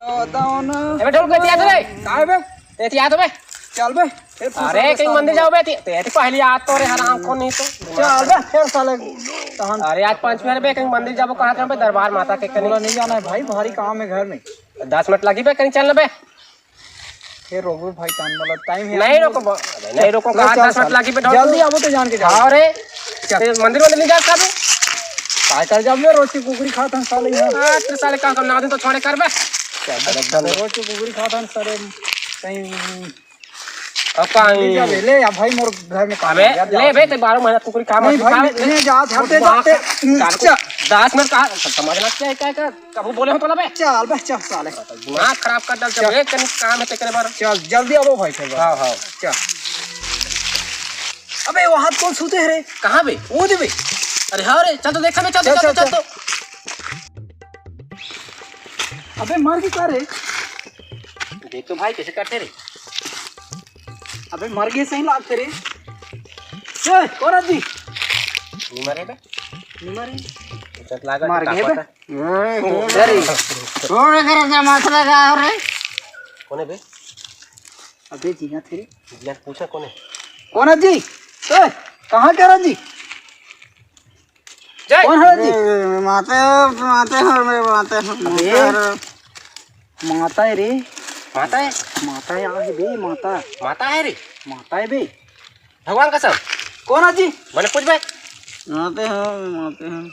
बताओ ना ए बेटा उनको तिया तो बे काय बे ते तिया तो बे चल बे अरे कहीं मंदिर जाओ बे ते पहली आज तो रे हराम को नहीं तो चल बे फिर साले तहन अरे आज 5 मिनट बे कहीं मंदिर जाबो कहां जाबे दरबार माता के कहीं नहीं जाना है भाई भारी काम है घर में 10 मिनट लगी बे कहीं चलना बे फिर रोको भाई टाइम वाला टाइम है नहीं रोको कहां 10 मिनट लगी बे जल्दी आवो तो जान के जाओ अरे मंदिर नहीं जा साबे काय कर जब रोज की कुकरी खाता साले यहां तेरे साले का ना दिन तो छोड़े कर बे रोज की कुकरी खाता साले कहीं अब कहां ले या भाई मोर घर में काम अबे ले बे ते 12 महीना कुकरी काम नहीं भाई ले जा जाते जाते 10 मिनट का समझना क्या क्या कब बोले हो तो ना बे चल बे चल साले दिमाग खराब कर डाल चल एक कहीं काम है ते करे बार चल जल्दी आवो भाई फिर हां हां चल अबे वो हाथ कौन सूते है रे कहां बे वो दे बे अरे हां रे चल तो देखा मैं चल तो अबे मार के क्या रे देख तो भाई कैसे करते रे अबे मर गए सही लागते रे ए कोरा जी नहीं मरे बे नहीं मरे चल लागा मार गए बे अरे छोड़ कर जा मसला का रे कौन है बे अबे जी ना थे यार पूछा कौन है कौन है जी ए कहां के रे जी जय कौन है जी माता माता है रे माता है माता है आगे बे माता माता है रे माता है बे भगवान कसम कौन है जी बने पूछ बे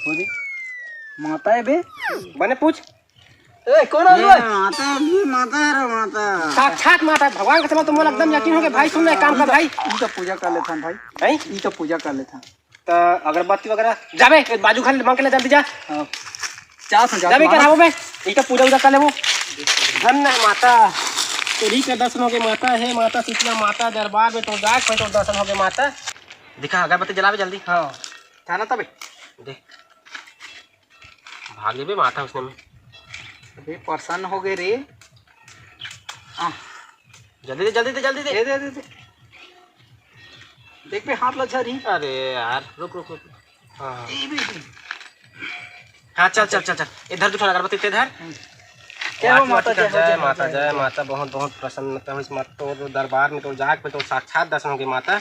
बोली माता है बे बने पूछ ए कौन है बे साक्षात माता है भगवान कसम तुम एकदम यकीन हो गया भाई सुन ले काम कर भाई ई तो पूजा कर लेता भाई हैं ई तो पूजा कर लेता तो अगरबत्ती वगैरह जाबे बाजू खाली मांग के ले जल्दी जा जा जाबे करावो बे ई का पूजा उजा कर ले वो धन्य माता तेरी के दर्शन हो गए माता है माता शीतला माता दरबार में तो जाग पे तो दर्शन हो गए माता दिखा अगरबत्ती जलावे जल्दी हां थाना तबे देख भाग ले बे माता उसने में अबे प्रसन्न हो गए रे जल्दी दे दे देख पे हाथ लगा रही अरे यार रुक हाँ हाँ चल इधर दिखा अगरबत्ती इधर क्या हो माता जय माता बहुत प्रसन्नता हुई माता तो दरबार में तो जाग पे तो साक्षात दर्शन हो गए माता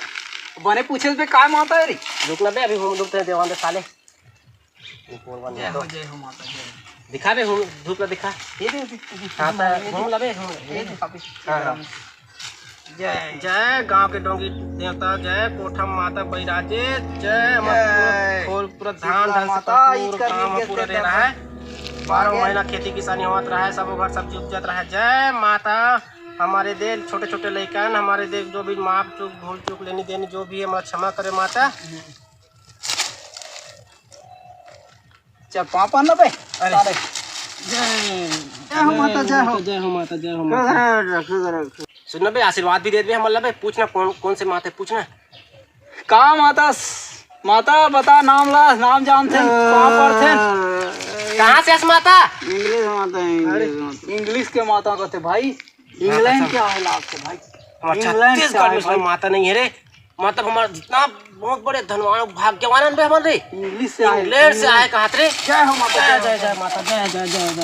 बने पूछे पे काय माता है रे रुकना बे अभी हम लोग देवान दे साले जय हो माता जय दिखा बे हम धूप ला दिखा ये दे हां हम लबे हम जय गांव के डोंगी देवता जय कोठम माता बैराजे जय पूरा धान माता काम पूरा दे रहा है 12 महीना खेती किसानी होत रहा है सब घर सब्जी उपजत रहा है जय माता हमारे देल छोटे छोटे लड़कन हमारे देल जो भी माप चूक भूल चूक लेनी देनी जो भी है हमारा क्षमा करे माता चल पापा ना पे अरे जय हो माता सुन बे आशीर्वाद भी दे दे हम लबे पूछना कौन से माता पूछना का माता बता नाम जानते हैं कहां पर थे कहां से माता इंग्लिश के माता कहते भाई इंग्लैंड क्या है आपके भाई छत्तीसगढ़ में माता नहीं है रे मतलब हमारा जितना बहुत बड़े धनवान भाग्यवान बे हमारे इंग्लिश से इंग्लैंड से आए कहा रे जय हो माता जय माता जय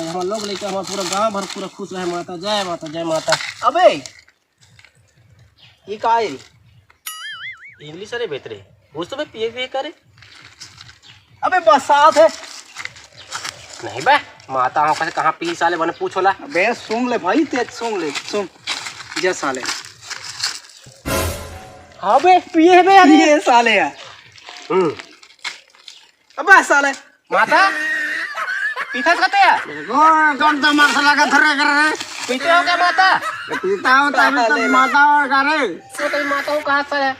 हम लोग लेके हमारा पूरा गांव भर पूरा खुश रहे माता जय माता अबे ये का है इंग्लिश अरे बेतरे वो तो मैं पीए करे अबे बरसात है नहीं बे माता हम कैसे कहां पी साले बने पूछोला बे सुन ले भाई तेज सुन जा साले हां बे पिए बे ये साले है अबे साले माता पीता कहते हैं कौन सा मसला का थरे कर रहे पीते हो क्या माता पीता हूँ तभी तो माता और करे तो कहीं माता को कहां से है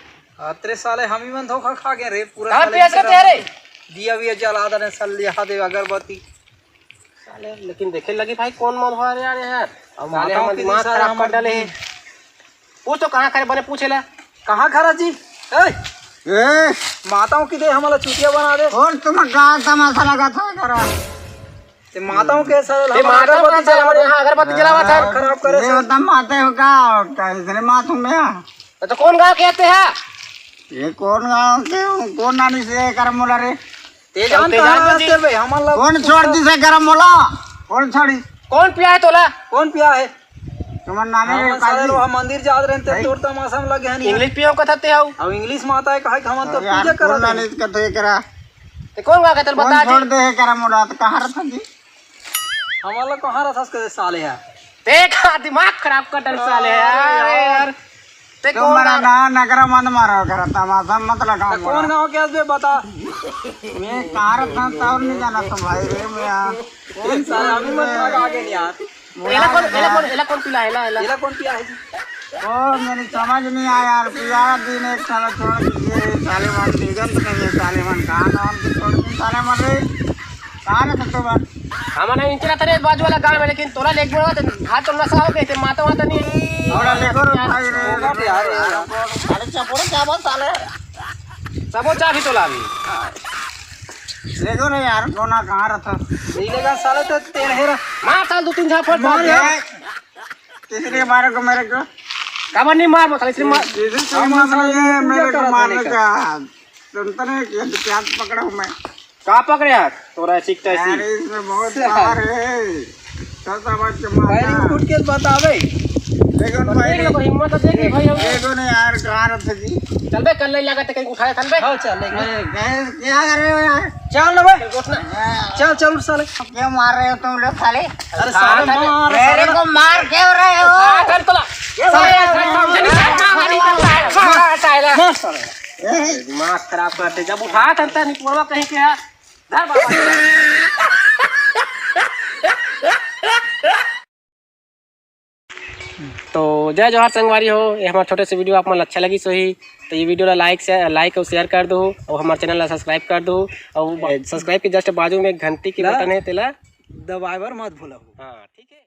अतरे साले हम ही मन धोखा खा गए रे पूरा कहां पिया से तेरे दिया भी जला दने सल्लिया दे अगरबत्ती साले लेकिन देखे लगी भाई कौन मन हो रहा है यार अब साले हम दिमाग खराब कर डाले हैं पूछ तो कहां करे बने पूछेला कहां खरा जी ए माताओं की दे हमारा चुटिया बना दे और तुम कहाँ सा मसला का था करा ते माताओं के सर ये माता का साले हमारे यहां अगरबत्ती जलावा था खराब करे ये तुम माते हो क्या इतने मातू में तो कौन गांव कहते हैं ये कौन गाँव के कौन नानी से करम बोला रे तेजान तेजान कहां से बे हमारा कौन छोड़ दी से करम बोला कौन छोड़ी कौन पिया है तोला? कौन पिया है? तुम्हारे नानी रे हम सारे काजी लोग मंदिर जा रहे थे तोर तमाशा में लगे हनी इंग्लिश पियो कथा ते हऊ अब इंग्लिश में आता है कहे हम तो यार पूजा कौन करत नानी है। का तो करा ते कौन गा कतल कौन बता छोड़ जी? दे है करा मोरा तो कहाँ रखा जी हमारा लोग कहाँ रथस के साले है देखा दिमाग खराब कर डर साले यार। ते कौन तुम्हारा गा- ना नगरा मत मारो करा तमाशा मत लगाओ तो कौन गाँव के आदमी बता मैं कहाँ रखा था और नहीं जाना तुम भाई रे मैं इन साले अभी मत भाग आगे नहीं यार एला कौन पिला एला इला कौन पिया है जी? ओ मेरी समझ नहीं आया यार पिया दिन एक साल छोड़ दीजिए साले मन दिगंत नहीं साले मन कहाँ नाम की छोड़ दी साले मन रे कहाँ ना सकते बात हमारा इंचरा तरे बाजू वाला गांव में, लेकिन तोरा लेक बोला तो हाथ तो नशा हो गए थे माता वाता नहीं और लेको रे भाई रे होगा यार अरे चपोड़े क्या बात साले सबो चाबी तोला अभी लेको रे यार कोना कहाँ रखा नहीं लेगा साले तो तेरे हेरा मार साल 2-3 झापड़ मार किसने मारे को मेरे को कबर नहीं मार खाली सिर्फ मार। किसी मार मेरे को मारने का सुनता नहीं क्या पकड़ा हूँ मैं कहाँ पकड़े यार तोरा सीखता यार है इसमें बहुत पावर है ससा बात के भाई मारना उठ के बतावे देखो भाई देख लो हिम्मत तो देख भाई देखो ना यार कहाँ रखे जी चल बे कल नहीं लगा तो कहीं उठाया थन बे हाँ चल लेके क्या कर रहे हो यार चल ना भाई उठना चल चल उठ साले क्यों मार रहे हो तुम लोग साले अरे साले मार मेरे को मार क्यों रहे हो थन तोला मार साले दिमाग खराब करते जब उठाया था नहीं पूरा कहीं के है धर बाबा। तो जय जवाहर संगवारी हो, ये हमारा छोटे से वीडियो आप मन अच्छा लगी सही तो ये वीडियो ला लाइक और शेयर कर दो और हमारे चैनल ला सब्सक्राइब कर दो और सब्सक्राइब के जस्ट बाजू में घंटी की बटन है तेला दबाए बर मत भूलो हाँ ठीक है।